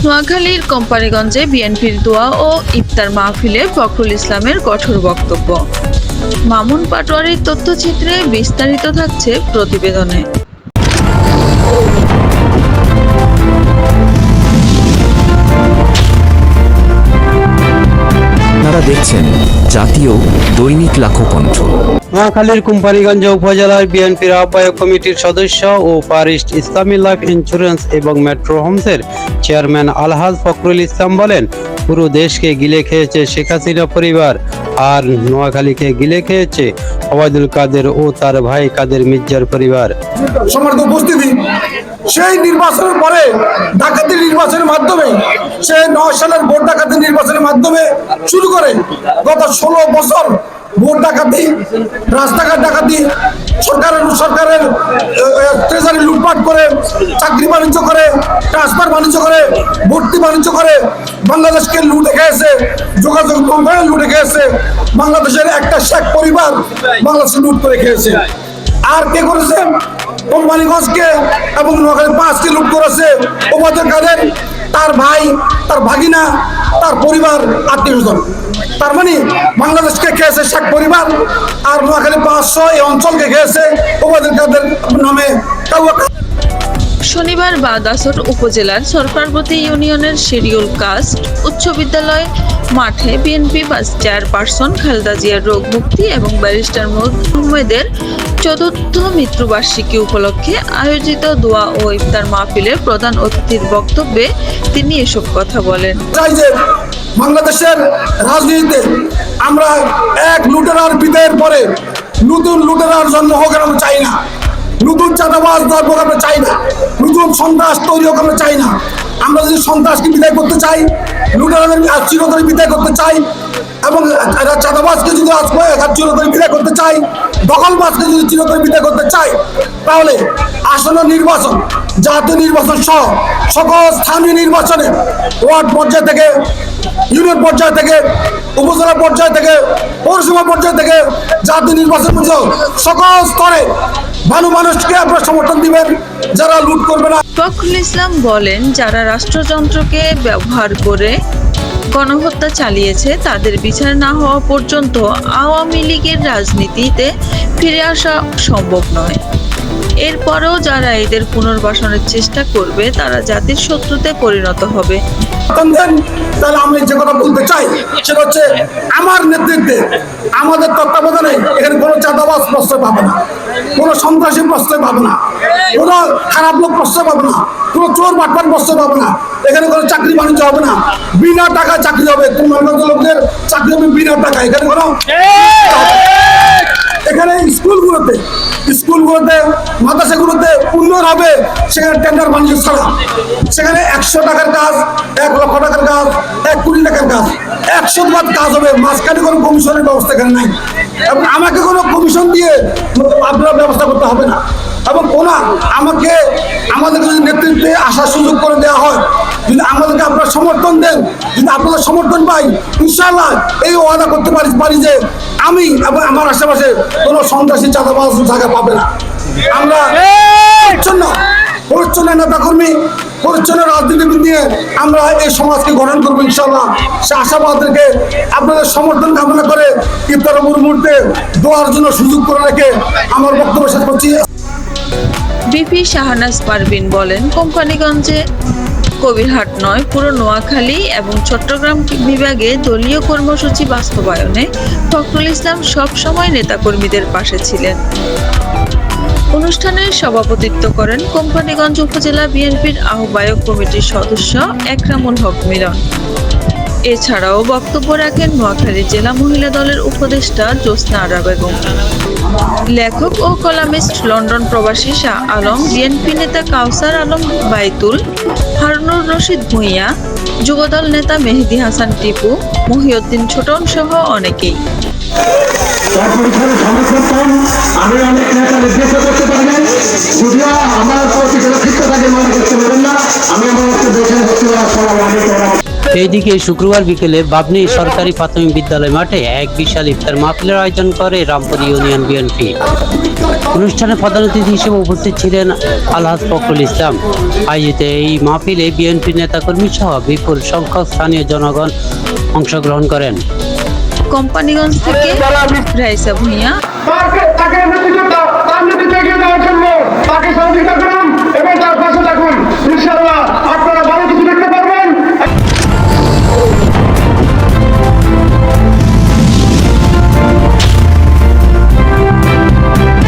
নোয়াখালীর কোম্পানিগঞ্জে বিএনপির দোয়া ও ইফতার মাহফিলে ফখরুল ইসলামের কঠোর বক্তব্য। মামুন পাটোয়ারির তথ্যচিত্রে বিস্তারিত থাকছে প্রতিবেদনে। আপনারা দেখছেন জাতীয় দৈনিক লাখো কণ্ঠ। নোয়াখালীর কোম্পানিগঞ্জ উপজেলার বিএনপির আহ্বায়ক কমিটির সদস্য ও ফার ইস্ট ইসলামী লাইফ ইন্স্যুরেন্স এবং মেট্রো হোমসের চেয়ারম্যান আলহাজ ফখরুল ইসলাম বলেন, পুরো দেশকে গিলে খেয়েছে শেখ হাসিনা পরিবার, আর নোয়াখালীকে গিলে খেয়েছে ওবায়দুল কাদের ও তার ভাই কাদের মির্জার পরিবার। সম্মানিত উপস্থিতি, সেই নির্বাচনের পরে ডাকাতি নির্বাচনের মাধ্যমে, সেই 9 সালের ভোট ডাকাতি নির্বাচনের মাধ্যমে শুরু করে গত 16 বছর ভোট ডাকাতি, রাস্তাঘাট ডাকাতি, সরকারের ট্রেজারি লুটপাট করে, চাকরি বাণিজ্য করে, ট্রান্সফার বাণিজ্য করে, ভর্তি বাণিজ্য করে বাংলাদেশকে লুটে খেয়েছে, যোগাযোগ বন্ধনে লুটে খেয়েছে। বাংলাদেশের একটা শেখ পরিবার বাংলাদেশে লুট করে খেয়েছে। আর কে করেছে? কোম্পানিগঞ্জকে এবং নোয়াখালী 5কে লুট করেছে ওবায়দুল কাদের, তার ভাই, তার ভাগিনা, তার পরিবার, আত্মীয়স্বজন। তার মানে বাংলাদেশকে খেয়েছে শেখ পরিবার, আর নোয়াখালী 500 এই অঞ্চলকে খেয়েছে ওবায়দুল কাদের নামে। শনিবার বাদাসর উপজেলার সরকারবতী ইউনিয়নের শিডিউল কাস্ট উচ্চ বিদ্যালয় মাঠে বিএনপি ভাইস চেয়ারপারসন খালেদা জিয়ার রোগ মুক্তি এবং ব্যারিস্টার আহমেদের 4র্থ মৃত্যুবার্ষিকী উপলক্ষে আয়োজিত দোয়া ও ইফতার মাহফিলের প্রধান অতিথির বক্তব্যে তিনি এসব কথা বলেন। বাংলাদেশের রাজনীতিতে আমরা এক লুটেরার বিদায়ের পরে নতুন লুটেরার জন্ম হোক আমরা চাই না, নতুন চাঁদাবাজ ধর্ম আমরা চাই না, নতুন সন্ত্রাস তৈরি হোক আমরা চাই না। আমরা যদি সন্ত্রাসকে বিদায় করতে চাই, লুটেরাদের চিরতরে বিদায় করতে চাই, এবং চাঁদাবাজকে যদি চিরতরে বিদায় করতে চাই, দখলবাজকে যদি চিরতরে বিদায় করতে চাই, তাহলে আসন্ন নির্বাচন, জাতীয় নির্বাচন সহ সকল স্থানীয় নির্বাচনে ওয়ার্ড পর্যায় থেকে, ইউনিয়ন পর্যায় থেকে, উপজেলা পর্যায় থেকে, পৌরসভা পর্যায় থেকে জাতীয় নির্বাচন পর্যন্ত সকল স্তরে ভালো মানুষকে আপনারা সমর্থন দিবেন, যারা লুট করবে না। ফখরুল ইসলাম বলেন, যারা রাষ্ট্রযন্ত্রকে ব্যবহার করে গণহত্যা চালিয়েছে তাদের বিচার না হওয়া পর্যন্ত আওয়ামী লীগের রাজনীতিতে ফিরে আসা সম্ভব নয়। এরপরেও যারা এদের পুনর্বাসনের চেষ্টা করবে তারা জাতির শত্রুতে পরিণত হবে। তাহলে আমি যে কথা বলতে চাই সেটা হচ্ছে, আমার নেতৃত্বে, আমাদের তত্ত্বাবধানে এখানে কোনো চাঁদাবাজ প্রশ্রয় পাবে না, কোনো সন্ত্রাসী প্রশ্রয় পাবে না, কোনো খারাপ লোক প্রশ্রয় পাবে না, কোনো চোর বাটপার প্রশ্রয় পাবে না। এখানে কোনো চাকরি বাণিজ্য হবে না, বিনা টাকায় চাকরি হবে। কোম্পানিগঞ্জ লোকদের চাকরি হবে বিনা টাকায়। এখানে কোনো এখানে স্কুলগুলোতে, মাদ্রাসাগুলোতে উন্নয়ন হবে, সেখানে টেন্ডার বাণিজ্য ছাড়া। সেখানে 100 টাকার কাজ, 1 লক্ষ টাকার কাজ, 1 কোটি টাকার কাজ, 100 বার কাজ হবে। মাঝখানে কোনো কমিশনের ব্যবস্থা এখানে নাই, এবং আমাকে কোনো কমিশন দিয়ে আপনার ব্যবস্থা করতে হবে না। এবং আমাদেরকে যদি নেতৃত্বে আসার সুযোগ করে দেওয়া হয়, যদি আমাদেরকে আপনারা সমর্থন দেন, যদি আপনাদের সমর্থন পাই, ইনশাআল্লাহ এই ওয়াদা করতে পারি যে আমি এবং আমার আশেপাশে কোনো সন্ত্রাসী চাঁদাবাজ জায়গা পাবে না। আমরা পরিচ্ছন্ন নেতাকর্মী, পরিচ্ছন্ন রাজনীতিবিদ নিয়ে আমরা এই সমাজকে গঠন করবো ইনশাআল্লাহ। সে আশাবাদ রেখে আপনাদের সমর্থন কামনা করে ইফতার মুহূর্তে দোয়ার জন্য সুযোগ করে রেখে আমার বক্তব্য শেষ করছি। বিপি শাহনাজ পারভিন বলেন, কোম্পানিগঞ্জে কবিরহাট নয়, পুরো নোয়াখালী এবং চট্টগ্রাম বিভাগে দলীয় কর্মসূচি বাস্তবায়নে ফখরুল ইসলাম সবসময় নেতাকর্মীদের পাশে ছিলেন। অনুষ্ঠানে সভাপতিত্ব করেন কোম্পানিগঞ্জ উপজেলা বিএনপির আহ্বায়ক কমিটির সদস্য একরামুল হক মিলন। এছাড়াও বক্তব্য রাখেন নোয়াখালী জেলা মহিলা দলের উপদেষ্টা জ্যোৎস্না আরা বেগম, লেখক ও কলামিস্ট লন্ডন প্রবাসী শাহ আলম, বিএনপি নেতা কাউসার আলম বাইতুল, হারুনুর রশিদ ভূঁইয়া, যুবদল নেতা মেহেদী হাসান টিপু, মহিউদ্দিন ছোটন সহ অনেকেই। আমি অনেক নেতা নির্দেশ করতে পারি না, যদিও আমার প্রতি থাকে মনে করতে পারেন না। আমি আমার দেখে এইদিকে শুক্রবার বিকেলে বাবনী সরকারি প্রাথমিক বিদ্যালয় মাঠে এক বিশাল ইফতার মাহফিলের আয়োজন করে রামপুর ইউনিয়ন বিএনপি। অনুষ্ঠানে প্রধান অতিথি হিসেবে উপস্থিত ছিলেন আলহাজ ফখরুল ইসলাম। আয়োজিত এই মাহফিলে বিএনপি নেতাকর্মী সহ বিপুল সংখ্যক স্থানীয় জনগণ অংশগ্রহণ করেন। কোম্পানিগঞ্জ থেকে রাইসা ভূঁইয়া, তাকে মুক্তিযোদ্ধা তার নেতৃত্বে এগিয়ে যাওয়ার জন্য তাকে সহযোগিতা করুন এবং তার পাশে থাকুন। ইনশাআল্লাহ আপনারা ভালো কিছু দেখতে পারবেন।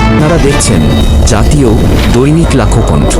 আপনারা দেখছেন জাতীয় দৈনিক লাখো কণ্ঠ।